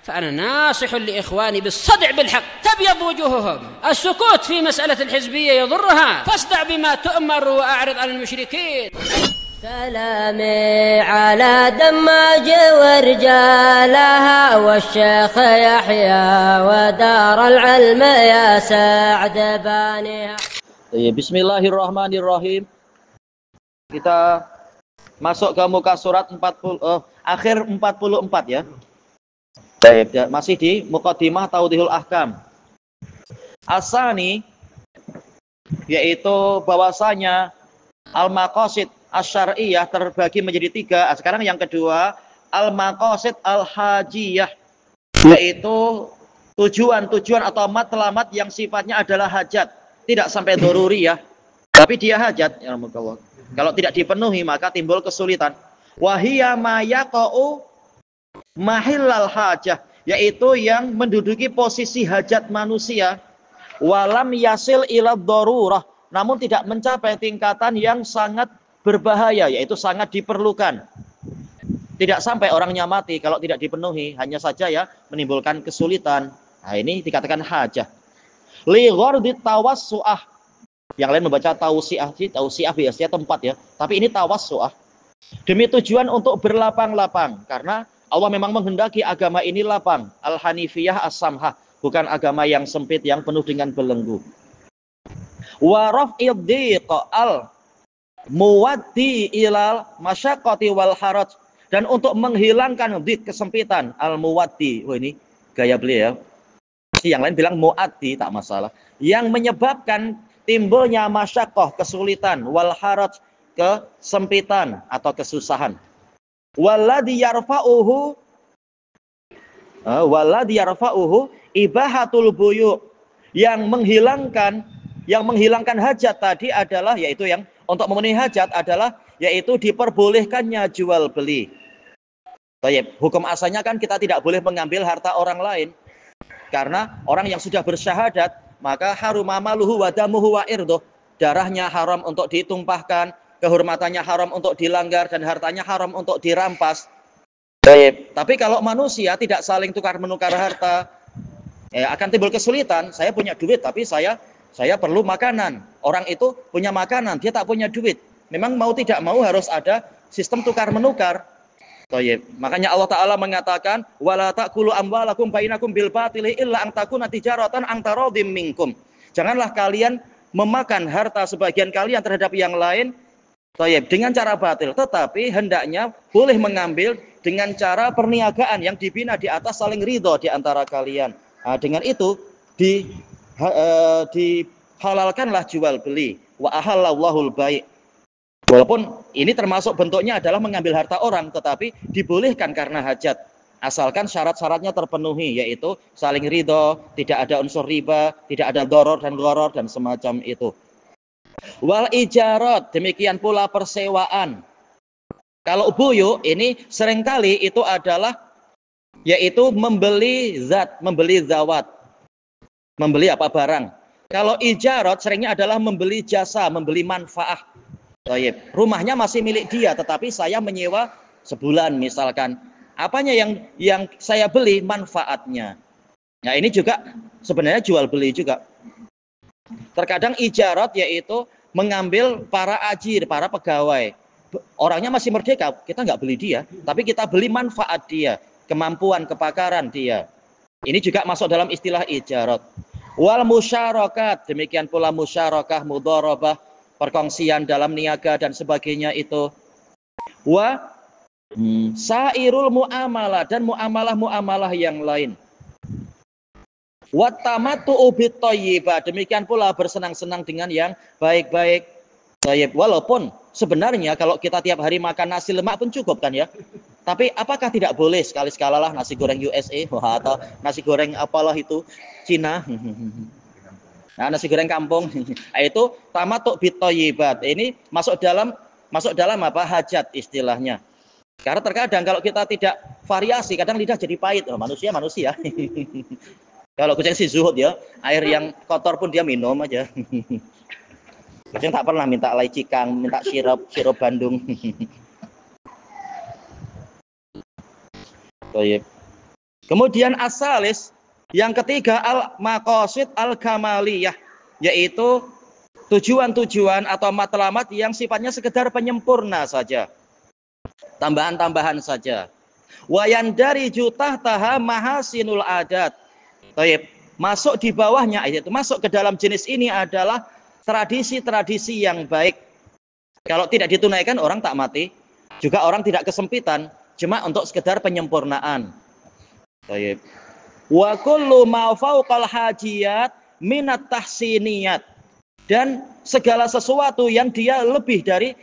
فأنا ناصح لإخواني بالصدع بالحق تبيض وجوههم. السكوت في مسألة الحزبية يضرها، فاصدع بما تؤمر وأعرض عن المشركين. سلامي على دماج ورجالها والشيخ يحيى ودار العلم يا سعد بانيها. Bismillahirrahmanirrahim. Kita masuk ke muka surat 40, akhir 44 ya. Baik, ya, masih di Muqaddimah Tawdihul Ahkam. Asani, yaitu bahwasanya al-maqasid asy-syar'iyyah terbagi menjadi 3. Sekarang yang kedua, al-maqasid al-hajiyah, yaitu tujuan-tujuan atau matlamat yang sifatnya adalah hajat, tidak sampai doruri ya, tapi dia hajat. Ya, kalau tidak dipenuhi maka timbul kesulitan. Wahiyya ma yaqa'u mahillal hajah, yaitu yang menduduki posisi hajat manusia, walam yasil ila darurah, namun tidak mencapai tingkatan yang sangat berbahaya, yaitu sangat diperlukan. Tidak sampai orangnya mati kalau tidak dipenuhi, hanya saja ya menimbulkan kesulitan. Nah, ini dikatakan hajah. Li ghardit tawassu'ah. Yang lain membaca tausiah, tausiah biasanya tempat ya, tapi ini tawassu'ah. Demi tujuan untuk berlapang-lapang, karena Allah memang menghendaki agama ini lapang, al-hanifiyah as-samhah, bukan agama yang sempit yang penuh dengan belenggu. Wa raf'id dhiq al-muwaddi ilal masyaqqati wal haraj, dan untuk menghilangkan dhiq kesempitan, al-muwaddi. Oh, ini gaya beliau ya. Yang lain bilang muaddi, tak masalah. Yang menyebabkan timbulnya masyaqqah, kesulitan, wal haraj, kesempitan atau kesusahan. Walladhi yarfa'uhu ibahatul buyu, yang menghilangkan hajat tadi adalah, yaitu yang untuk memenuhi hajat adalah yaitu diperbolehkannya jual beli. Baik, hukum asalnya kan kita tidak boleh mengambil harta orang lain, karena orang yang sudah bersyahadat maka haruma maluhu wa damuhu wa irduh, darahnya haram untuk ditumpahkan, kehormatannya haram untuk dilanggar, dan hartanya haram untuk dirampas. Baik. Tapi kalau manusia tidak saling tukar menukar harta, akan timbul kesulitan. Saya punya duit tapi saya perlu makanan. Orang itu punya makanan, dia tak punya duit. Memang mau tidak mau harus ada sistem tukar menukar. Baik. Makanya Allah Ta'ala mengatakan, wala ta'kulu amwalakum bainakum bil batili illa an takuna tijaratan an taradhim minkum. Janganlah kalian memakan harta sebagian kalian terhadap yang lain dengan cara batil, tetapi hendaknya boleh mengambil dengan cara perniagaan yang dibina di atas saling ridho di antara kalian. Nah, dengan itu dihalalkanlah jual beli. Wa ahallallahul bai'. Walaupun ini termasuk bentuknya adalah mengambil harta orang, tetapi dibolehkan karena hajat, asalkan syarat-syaratnya terpenuhi, yaitu saling ridho, tidak ada unsur riba, tidak ada doror dan gharor dan semacam itu. Wal ijarat, demikian pula persewaan. Kalau buyu ini seringkali itu adalah yaitu membeli zat, membeli zawat, membeli apa barang. Kalau ijarat seringnya adalah membeli jasa, membeli manfaat. Rumahnya masih milik dia, tetapi saya menyewa sebulan misalkan. Apanya yang saya beli? Manfaatnya. Nah, ini juga sebenarnya jual beli juga. Terkadang ijarat yaitu mengambil para ajir, para pegawai. Orangnya masih merdeka, kita nggak beli dia, tapi kita beli manfaat dia, kemampuan, kepakaran dia. Ini juga masuk dalam istilah ijarat. Wal musyarakat, demikian pula musyarakah, mudharabah, perkongsian dalam niaga dan sebagainya itu. Wa sairul muamalah, dan muamalah-muamalah yang lain. Wa tamattu'u bit thayyibah, demikian pula bersenang-senang dengan yang baik-baik. Walaupun sebenarnya kalau kita tiap hari makan nasi lemak pun cukup kan ya. Tapi apakah tidak boleh sekali-sekalalah nasi goreng USA atau nasi goreng apalah itu Cina? Nah, nasi goreng kampung itu tamattu' bit thayyibat. Ini masuk dalam apa? Hajat istilahnya. Karena terkadang kalau kita tidak variasi, kadang lidah jadi pahit. Oh, manusia. Kalau kucing si zuhud ya, air yang kotor pun dia minum aja. Kucing tak pernah minta lai cikang, minta sirup Bandung. Kemudian asalis, yang ketiga al-maqasid al-kamaliyah, yaitu tujuan-tujuan atau matlamat yang sifatnya sekedar penyempurna saja, tambahan-tambahan saja. Wayan dari jutah taha mahasinul adat. Taib. Masuk di bawahnya, itu masuk ke dalam jenis ini adalah tradisi-tradisi yang baik. Kalau tidak ditunaikan orang tak mati, juga orang tidak kesempitan, cuma untuk sekedar penyempurnaan. Taib. Wa kullu ma fawqal hajiyat minat tahsiniyat, dan segala sesuatu yang dia lebih dari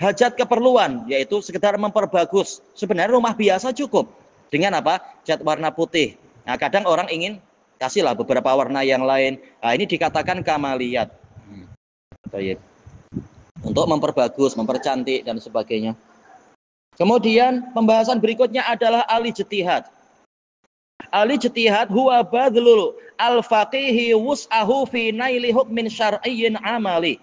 hajat keperluan, yaitu sekedar memperbagus. Sebenarnya rumah biasa cukup dengan apa? Cat warna putih. Nah, kadang orang ingin kasihlah beberapa warna yang lain. Nah, ini dikatakan kamaliyat. Untuk memperbagus, mempercantik dan sebagainya. Kemudian pembahasan berikutnya adalah al-ijtihad. Al-ijtihad huwa badlul al-faqihi wus'ahu fi naili hukmin syar'iyyin amali.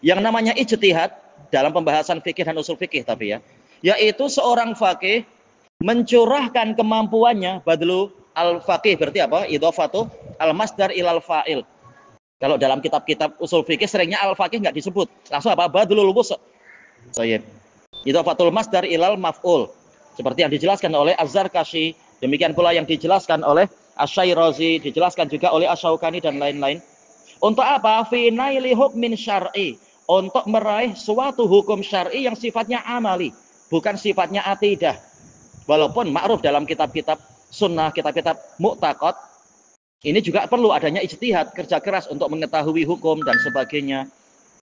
Yang namanya ijtihad dalam pembahasan fikih dan usul fikih tapi ya, yaitu seorang faqih mencurahkan kemampuannya. Badlu al-faqih berarti apa? Idhofatu al-masdar ilal fa'il. Kalau dalam kitab-kitab usul fikih seringnya al-faqih nggak disebut. Langsung apa? Badlul wus'. Baik. Idhofatul masdar ilal maf'ul. Seperti yang dijelaskan oleh Az-Zarkashi, demikian pula yang dijelaskan oleh Asy-Syairazi, dijelaskan juga oleh Asy-Syaukani dan lain-lain. Untuk apa? Fi naili hukmin syar'i. Untuk meraih suatu hukum syar'i yang sifatnya amali, bukan sifatnya atidah. Walaupun ma'ruf dalam kitab-kitab sunnah, kitab-kitab mu'taqad, ini juga perlu adanya ijtihad, kerja keras untuk mengetahui hukum dan sebagainya.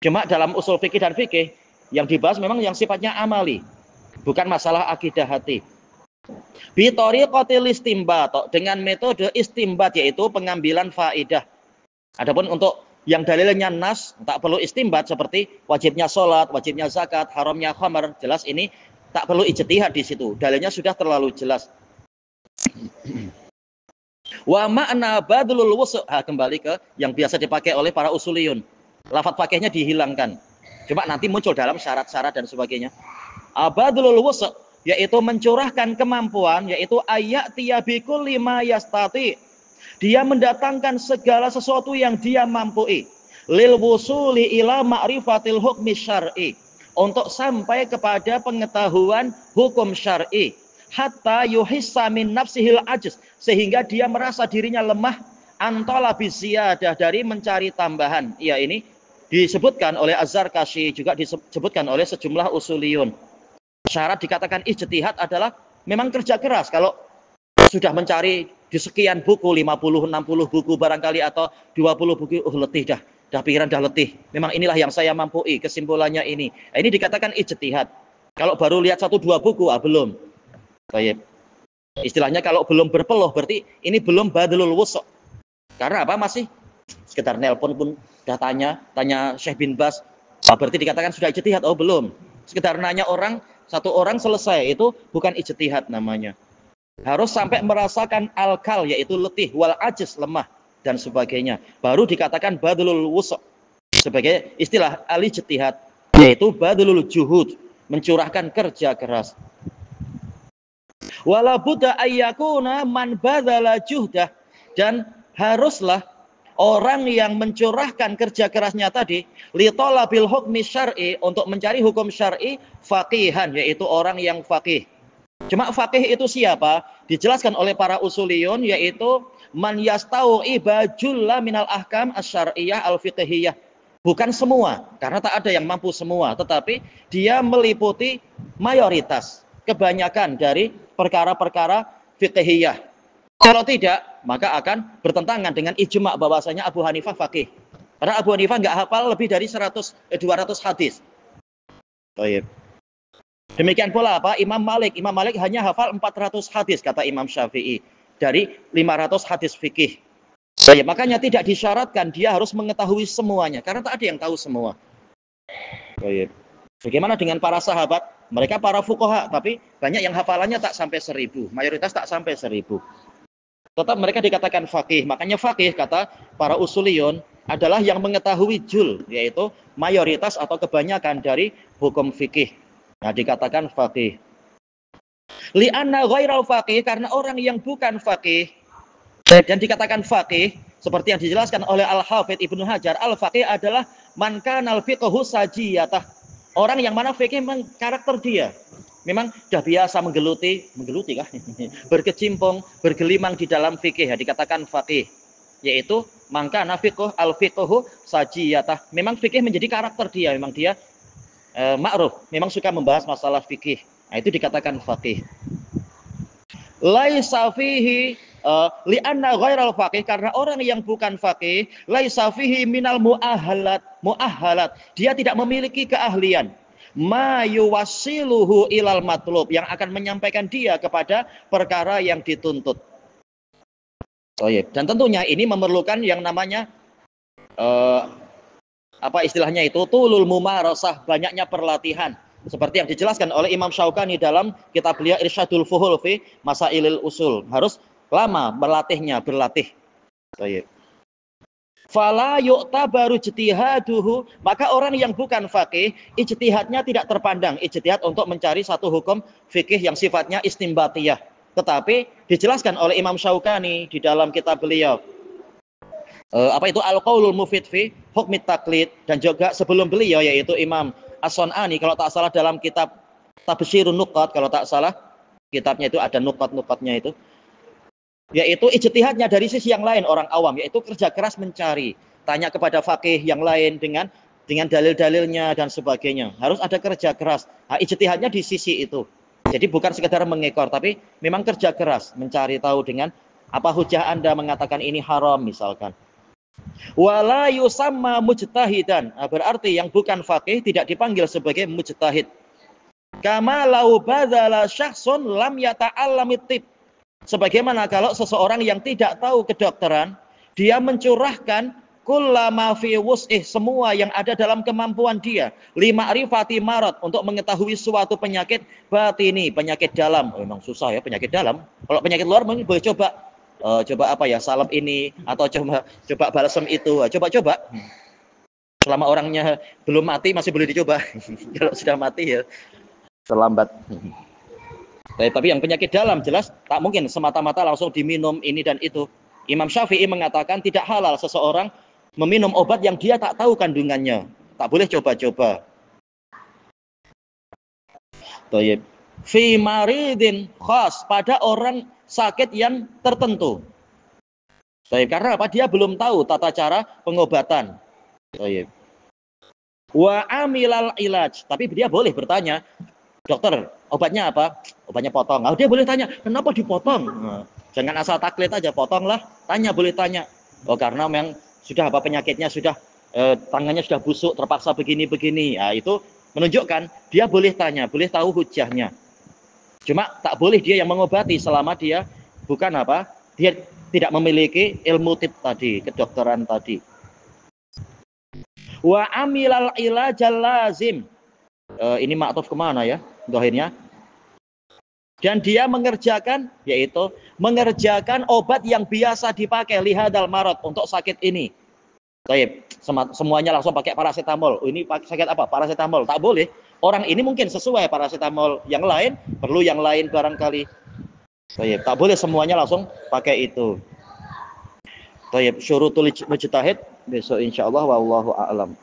Cuma dalam usul fikih dan fikih, yang dibahas memang yang sifatnya amali, bukan masalah akidah hati. Bi thariqatil istinbat, dengan metode istimbat, yaitu pengambilan faidah. Adapun untuk yang dalilnya nas, tak perlu istimbat seperti wajibnya sholat, wajibnya zakat, haramnya khamar, jelas ini tak perlu ijtihad di situ. Dalilnya sudah terlalu jelas. Wa makna badlul wus', kembali ke yang biasa dipakai oleh para usuliyun. Lafaz pakainya dihilangkan. Cuma nanti muncul dalam syarat-syarat dan sebagainya. Badlul wus', yaitu mencurahkan kemampuan, yaitu ayatiya bikulli ma yastati. Dia mendatangkan segala sesuatu yang dia mampu. Lil wusuli ila ma'rifatil hukmi syar'i. Untuk sampai kepada pengetahuan hukum syar'i. Hatta yuhissa min nafsihil ajz. Sehingga dia merasa dirinya lemah. Antala biziyadah, dari mencari tambahan. Ya, ini disebutkan oleh Az-Zarkashi, juga disebutkan oleh sejumlah usuliyun. Syarat dikatakan ijtihad adalah memang kerja keras. Kalau sudah mencari di sekian buku, 50, 60 buku barangkali, atau 20 buku, letih dah pikiran dah letih. Memang inilah yang saya mampu, kesimpulannya ini. Ini dikatakan ijtihad. Kalau baru lihat 1-2 buku, belum. Baik. Istilahnya kalau belum berpeluh, berarti ini belum badlul wus'. Karena apa? Masih sekedar nelpon pun dah tanya Syekh bin Bas, berarti dikatakan sudah ijtihad? Oh, belum. Sekedar nanya orang, satu orang selesai, itu bukan ijtihad namanya. Harus sampai merasakan al-kal, yaitu letih, wal ajiz, lemah, dan sebagainya. Baru dikatakan badlul wus'. Sebagai istilah al-ijtihad, yaitu badlul juhud, mencurahkan kerja keras. Wala budda ayyakuna man badala juhdah, dan haruslah orang yang mencurahkan kerja kerasnya tadi li talabil hukmi syar'i, untuk mencari hukum syar'i, faqihan, yaitu orang yang faqih. Cuma faqih itu siapa? Dijelaskan oleh para usuliyun, yaitu man yastau'iba julla minal ahkam asy-syar'iyyah al-fiqhiyah. Bukan semua, karena tak ada yang mampu semua, tetapi dia meliputi mayoritas, kebanyakan dari perkara-perkara fiqhiyah. Kalau tidak, maka akan bertentangan dengan ijma' bahwasanya Abu Hanifah faqih. Karena Abu Hanifah nggak hafal lebih dari 200 hadis. Baik. Demikian pula apa? Imam Malik hanya hafal 400 hadis, kata Imam Syafi'i, dari 500 hadis fikih. Baik, makanya tidak disyaratkan dia harus mengetahui semuanya, karena tak ada yang tahu semua. Baik. Bagaimana dengan para sahabat? Mereka para fuqaha, tapi banyak yang hafalannya tak sampai 1000, mayoritas tak sampai 1000. Tetap mereka dikatakan faqih. Makanya faqih, kata para usuliyun, adalah yang mengetahui jul, yaitu mayoritas atau kebanyakan dari hukum fikih. Nah, dikatakan faqih. Li'anna ghairal faqih, karena orang yang bukan faqih dan dikatakan faqih seperti yang dijelaskan oleh Al-Hafidz Ibnu Hajar, al-faqih adalah man kanal fiqhu sajiyatah. Orang yang mana fikih memang karakter dia. Memang sudah biasa menggeluti kah? Berkecimpung, bergelimang di dalam fikih, ya, dikatakan faqih. Yaitu maka nafiqh al-fiqhu sajiyatah. Memang fikih menjadi karakter dia, memang dia ma'ruf, memang suka membahas masalah fikih. Nah, itu dikatakan faqih. Laisa fihi li'anna ghairal faqih, karena orang yang bukan faqih, laisa fihi minal mu'ahhalat, dia tidak memiliki keahlian ma yuwassiluhu ilal matlub, yang akan menyampaikan dia kepada perkara yang dituntut. Dan tentunya ini memerlukan yang namanya apa istilahnya itu, tulul mumarasah, banyaknya perlatihan. Seperti yang dijelaskan oleh Imam Syaukani dalam kitab beliau Irsyadul Fuhul fi Masailil Usul. Harus lama berlatih. Fala yu'tabaru ijtihaduhu, maka orang yang bukan faqih, ijtihadnya tidak terpandang, ijtihad untuk mencari satu hukum fikih yang sifatnya istimbatiyah. Tetapi dijelaskan oleh Imam Syaukani di dalam kitab beliau apa itu Al-Qaulul Mufid fi Hukmit Taqlid, dan juga sebelum beliau yaitu Imam As-Sun'ani, kalau tak salah dalam kitab Tabsyirun Nuqat, kalau tak salah kitabnya itu ada nukat-nukatnya itu, yaitu ijtihadnya dari sisi yang lain orang awam, yaitu kerja keras mencari, tanya kepada faqih yang lain dengan dalil-dalilnya dan sebagainya. Harus ada kerja keras. Nah, ijtihadnya di sisi itu. Jadi bukan sekedar mengekor, tapi memang kerja keras mencari tahu dengan apa hujah Anda mengatakan ini haram misalkan. Wala yusamma mujtahidan, berarti yang bukan faqih tidak dipanggil sebagai mujtahid. Kama lau badzala syakhsun lam yata'allamit tib, sebagaimana kalau seseorang yang tidak tahu kedokteran, dia mencurahkan kullama fi wus'ih, semua yang ada dalam kemampuan dia, lima'rifati marad, untuk mengetahui suatu penyakit batini, penyakit dalam. Memang susah ya penyakit dalam. Kalau penyakit luar mungkin boleh coba apa ya, salep ini, atau coba balsem itu, coba selama orangnya belum mati masih boleh dicoba. Kalau sudah mati ya terlambat. Tapi yang penyakit dalam jelas tak mungkin semata-mata langsung diminum ini dan itu. Imam Syafi'i mengatakan tidak halal seseorang meminum obat yang dia tak tahu kandungannya, tak boleh coba-coba. Fi maridin khas, pada orang sakit yang tertentu. Karena apa? Dia belum tahu tata cara pengobatan. Wa amilal ilaj, tapi dia boleh bertanya, dokter, obatnya apa? Obatnya potong. Nah, dia boleh tanya, kenapa dipotong? Nah, jangan asal taklid aja, potonglah. Tanya, boleh tanya. Karena memang sudah apa penyakitnya, sudah tangannya sudah busuk, terpaksa begini-begini. Nah, itu menunjukkan dia boleh tanya, boleh tahu hujahnya. Cuma tak boleh dia yang mengobati selama dia bukan apa, dia tidak memiliki ilmu tib tadi, kedokteran tadi. Wa amilal ilajal lazim, ini maktuf kemana ya dohirnya? Dan dia mengerjakan, yaitu mengerjakan obat yang biasa dipakai lihadal marad, untuk sakit ini. Semuanya langsung pakai paracetamol. Ini sakit apa? Paracetamol. Tak boleh. Orang ini mungkin sesuai paracetamol, yang lain perlu yang lain barangkali. Tak boleh semuanya langsung pakai itu. Syurutul mujtahid besok insyaallah, wallahu a'lam.